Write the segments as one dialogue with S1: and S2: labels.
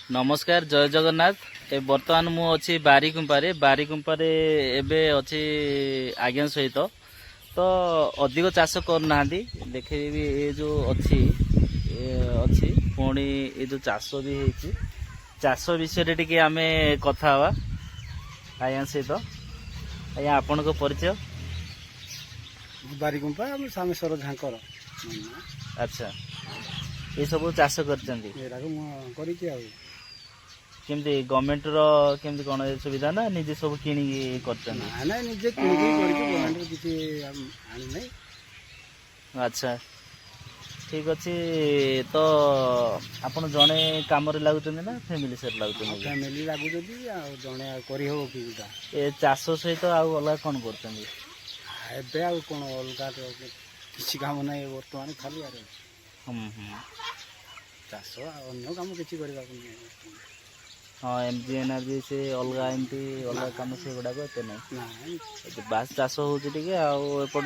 S1: नमस्कार जय जगन्नाथ ए बर्तमान मु अच्छी बारीकुंपारे एबे अच्छी आज्ञा सहित तो अधिक चाष करना देखे ये जो अच्छी पुणी ये जो चाष भी होती चाष विषय टी आम कथा हवा आज्ञा सहित आज्ञा आपण को परिचय
S2: बारीकुंपा सामेश्वर झांकर
S1: अच्छा ये सब चाष कर केमती गवर्नमेंट रो केमती कौन सुविधा ना निजे सब किणी कर
S2: निजे गवर्नमेंट किसी आनी नहीं।
S1: अच्छा ठीक अच्छे तो आपण जड़े कम लगुन ना फैमिली सहित लगुन
S2: फैमिली लगुच जड़े कर
S1: ए चाष सहित आउ अलग कौन कर
S2: कौन अलग किसी काम ना बर्तमान खाली चाष अन्य कम किसी हाँ
S1: एमजी एनर्जी से अलग एमती अलग कम से गुड़ाक एत ना बास चाष होपट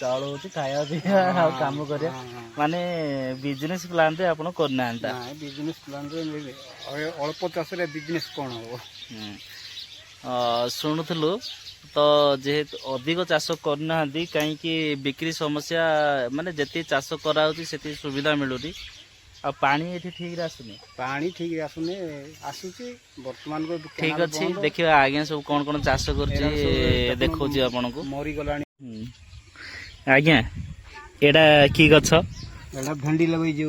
S1: चाउल हो खाया पीवा कम कर माने बिजनेस प्लान रे आपण करना
S2: बिजनेस प्लान रे अल्प चाष रे बिजनेस कौन हम
S1: शुणुलु तो जेहेतु अधिक चाष करना कहीं बिक्री समस्या माने जति चाष करा से सुविधा मिलूनी आ पानी ये ठीक आसुनी
S2: पानी ठीक आसुनी आसुची वर्तमान को
S1: ठीक अच्छे देखिए आज्ञा सब कौन कौन चाष कर देखो आपण को
S2: मरी गलानी
S1: आज्ञा एडा की गछ
S2: एडा भेंडी लगई जो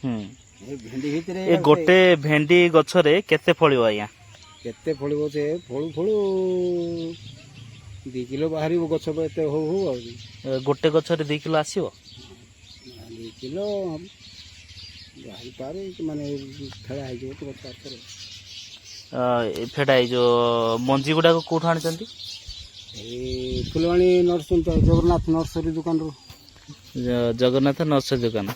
S2: भेंडी भितरे
S1: ए गोटे भेंडी गछ रे केते फळियो आज्ञा
S2: केते फळियो से फळु फळु 2 किलो बाहरी गछ एते हो हो
S1: गोटे गछ रे 2 किलो आसीबो
S2: 2 किलो बाहरी पारे माने फेड़ा है जो तो
S1: फेड़ा है जो मंजी गुडा को कोठ आनी चंती
S2: ए फुलवाणी नर्सरी तो जगन्नाथ नर्सरी दुकान रो
S1: जगन्नाथ नर्सरी दुकान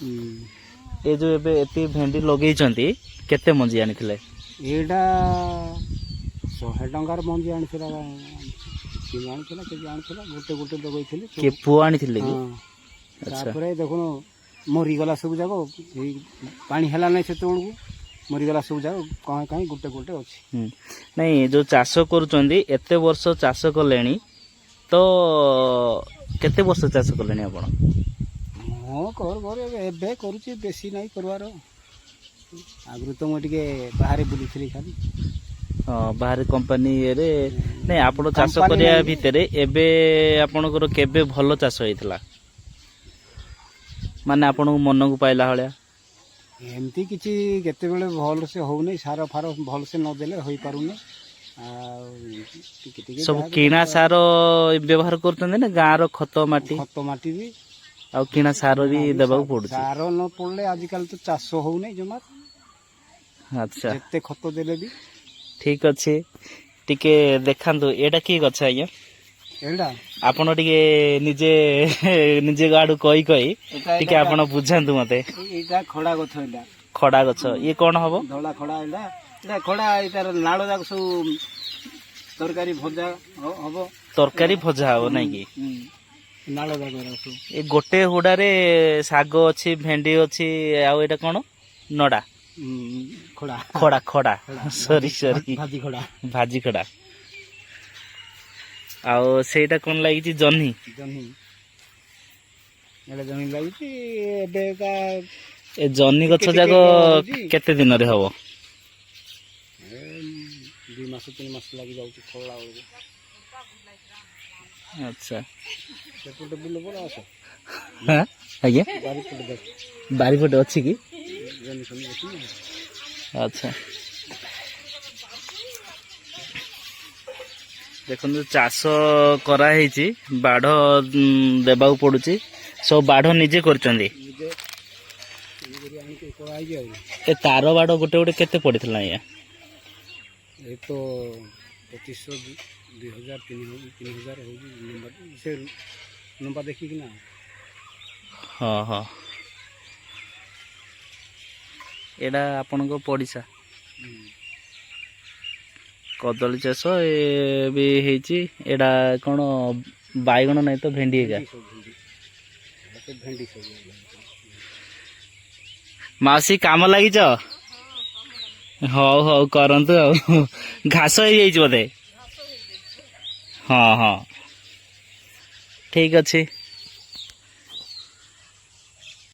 S1: ए जो एबे एती भेंडी लगेई चंती केते मंजी आनी थिले
S2: एडा 100 टंकार मंजी आनी थिला कि आनी थिला के आनी थिला गोटे गोटे लगई थिले
S1: के पु आनी थिले कि
S2: अच्छा तापर देखो मरीगला सब जाक पानी है ना से मरीगला सब जाक कहीं कहीं गोटे गोटे अच्छी
S1: नहीं जो चाष करते वर्ष चाष कले तो केते वर्ष चाष कले आप
S2: कर करुच्ची बेसी नहीं करवार आगु तो मुझे बाहर बुली खाली
S1: हाँ बाहर कंपनी रे नहीं आप चाष करने भितर एबे आपणकर केबे भल चाष होइतला माने आपण मन को पाइला हलिया
S2: एमती किछि केते बेले भल से हो नै सार फार भल से न देले होई पारुने
S1: सब किना सार व्यवहार करतने ना गाँ रो खत माटी
S2: भी
S1: आ किना सार भी देबा पड़छ
S2: सार न पड़ले आजकल तो चाष हो नै जमा
S1: अच्छा
S2: जते खत देले भी
S1: ठीक अछि टिके देखांदो एटा की गछ आया
S2: एडा
S1: आपण टिके निजे निजे गाडू कई कई टिके आपण बुझांतु मते
S2: एटा खड़ा गछ एडा
S1: खड़ा गछ ये कोन हबो
S2: धोला खड़ा एडा एडा खड़ा एटार नाळो जाक सब तरकारी भजा हबो
S1: तरकारी भजा हबो नै कि
S2: नाळो जाक रासु
S1: ए गोटे हुडा रे साग अछि भेंडी अछि आ एटा कोन नडा
S2: खड़ा
S1: खड़ा खड़ा सॉरी सॉरी भाजी खड़ा आउ सेटा कोन लागि जन्ही
S2: जन्ही एला जन्ही लागि एबे का
S1: ए जन्ही गछ जाको केते दिन रे हबो
S2: 2 मास 3 मास लागि जाउ फळला
S1: अच्छा
S2: सेपटे बिल बोला आस
S1: हां आज्ञा बारी फटे अछि कि
S2: जन्ही सनी अछि
S1: अच्छा देखो चाष कराई बाढ़ देवा पड़ुची सब बाढ़ निजे कर तार बाढ़ गोटे गोटे केते पड़ता ये
S2: तो 2500 2000 3000 हो नंबर देखी कि ना
S1: हाँ हाँ एडा आपण को पड़ीसा कदली चाष भी होती एडा कौन बैगण नहीं तो भेंडी एगा मासी काम लगी ହଉ ହଉ କରନ୍ତୁ ଆଉ ଘାସ ହେଇଯାଇଛି ବୋଧେ। ହଁ ହଁ ଠିକ ଅଛି।